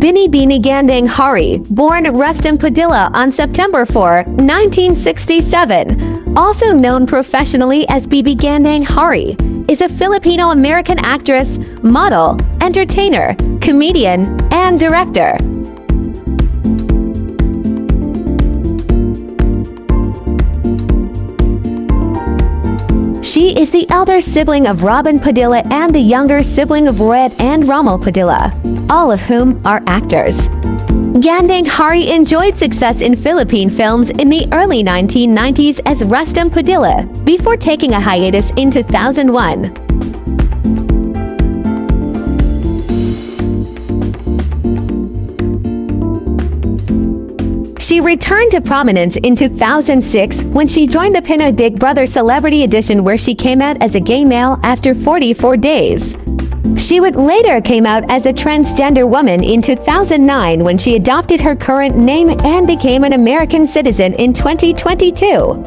Binibini Gandanghari, born Rustom Padilla on September 4, 1967, also known professionally as Bibi Gandanghari, is a Filipino-American actress, model, entertainer, comedian, and director. She is the elder sibling of Robin Padilla and the younger sibling of Red and Rommel Padilla, all of whom are actors. Gandanghari enjoyed success in Philippine films in the early 1990s as Rustom Padilla, before taking a hiatus in 2001. She returned to prominence in 2006 when she joined the Pinoy Big Brother Celebrity Edition, where she came out as a gay male after 44 days. She would later came out as a transgender woman in 2009 when she adopted her current name and became an American citizen in 2022.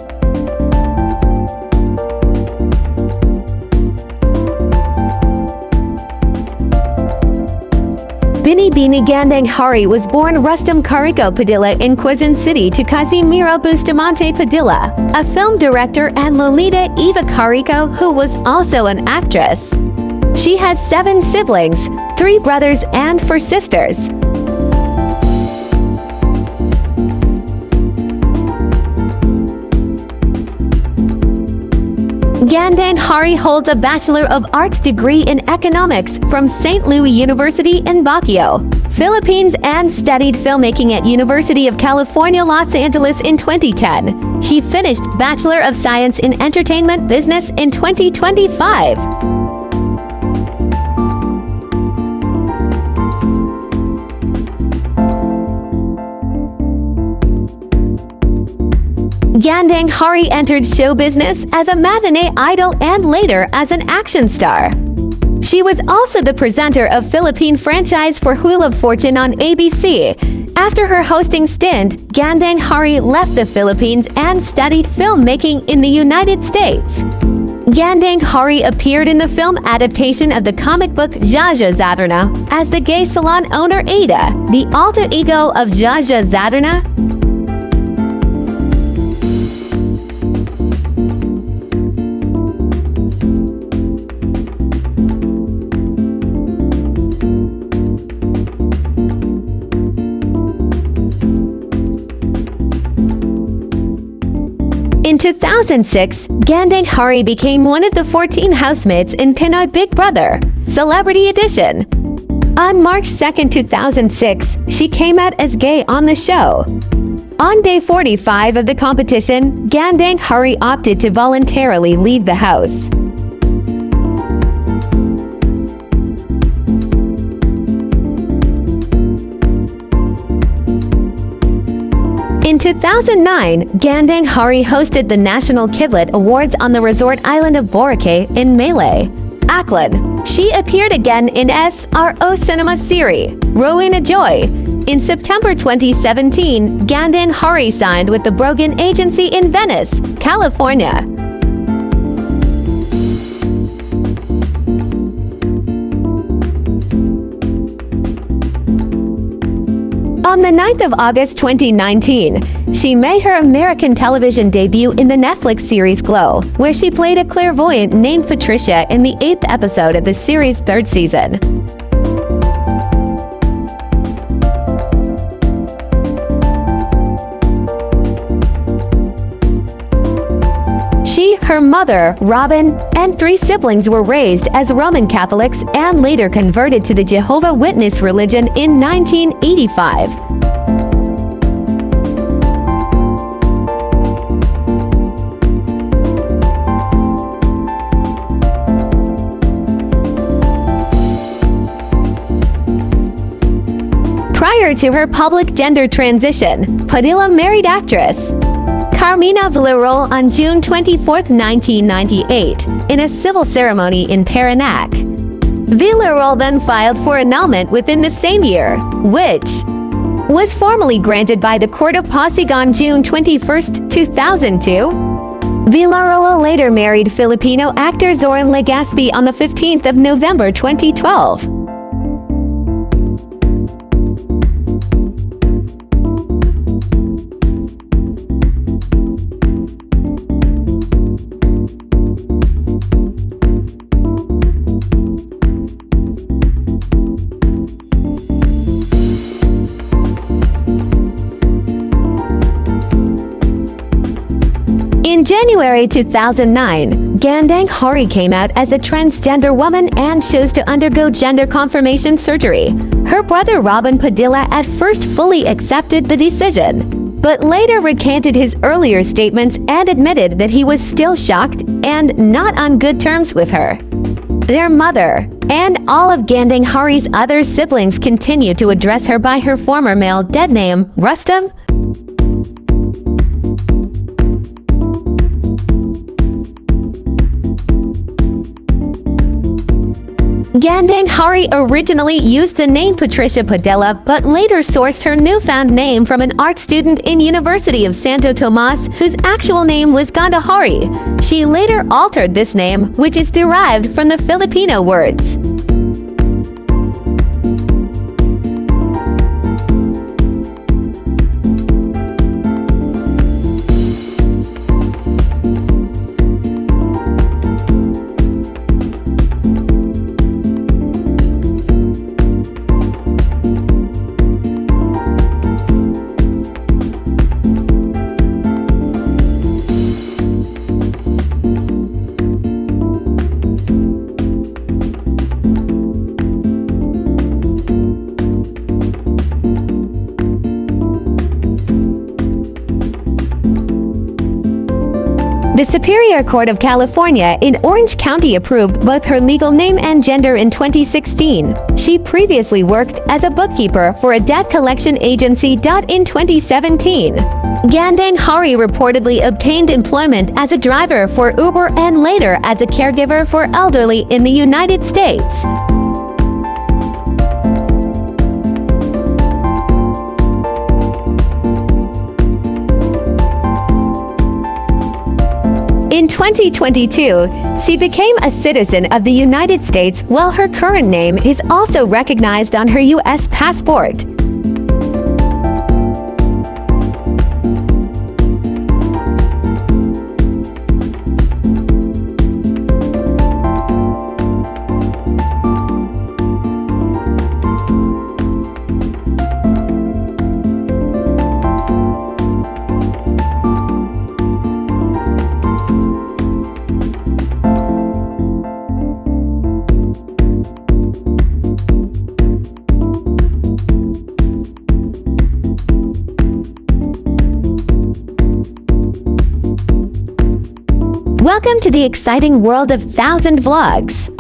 Binibini Gandanghari was born Rustom Carico Padilla in Quezon City to Casimiro Bustamante Padilla, a film director, and Lolita Eva Carico, who was also an actress. She has 7 siblings, 3 brothers and 4 sisters. Gandanghari holds a Bachelor of Arts degree in Economics from St. Louis University in Baguio, Philippines, and studied filmmaking at University of California, Los Angeles in 2010. She finished Bachelor of Science in Entertainment Business in 2025. Gandanghari entered show business as a matinee idol and later as an action star. She was also the presenter of Philippine franchise for Wheel of Fortune on ABC. After her hosting stint, Gandanghari left the Philippines and studied filmmaking in the United States. Gandanghari appeared in the film adaptation of the comic book Jaja Zadrna as the gay salon owner Ada, the alter ego of Jaja Zadrna. In 2006, Gandanghari became one of the 14 housemates in Pinoy Big Brother Celebrity Edition. On March 2, 2006, she came out as gay on the show. On day 45 of the competition, Gandanghari opted to voluntarily leave the house. In 2009, Gandanghari hosted the National Kidlit Awards on the resort island of Boracay in Malay, Aklan. She appeared again in SRO cinema series, Rowena Joy. In September 2017, Gandanghari signed with the Brogan Agency in Venice, California. On the 9th of August 2019, she made her American television debut in the Netflix series Glow, where she played a clairvoyant named Patricia in the 8th episode of the series' 3rd season. She, her mother, Robin, and 3 siblings were raised as Roman Catholics and later converted to the Jehovah's Witness religion in 1985. Prior to her public gender transition, Padilla married actress Carmina Villarreal on June 24, 1998, in a civil ceremony in Parañaque. Villarreal then filed for annulment within the same year, which was formally granted by the Court of Pasig on June 21, 2002. Villarreal later married Filipino actor Zoran Legaspi on the 15th of November 2012. In January 2009, Gandanghari came out as a transgender woman and chose to undergo gender confirmation surgery. Her brother Robin Padilla at first fully accepted the decision, but later recanted his earlier statements and admitted that he was still shocked and not on good terms with her. Their mother and all of Gandanghari's other siblings continue to address her by her former male dead name, Rustom. Gandanghari originally used the name Patricia Padilla, but later sourced her newfound name from an art student in University of Santo Tomas whose actual name was Gandanghari. She later altered this name, which is derived from the Filipino words. The Superior Court of California in Orange County approved both her legal name and gender in 2016. She previously worked as a bookkeeper for a debt collection agency. In 2017, Gandanghari reportedly obtained employment as a driver for Uber and later as a caregiver for elderly in the United States. In 2022, she became a citizen of the United States while her current name is also recognized on her U.S. passport. Welcome to the exciting world of 1000 Vlogs.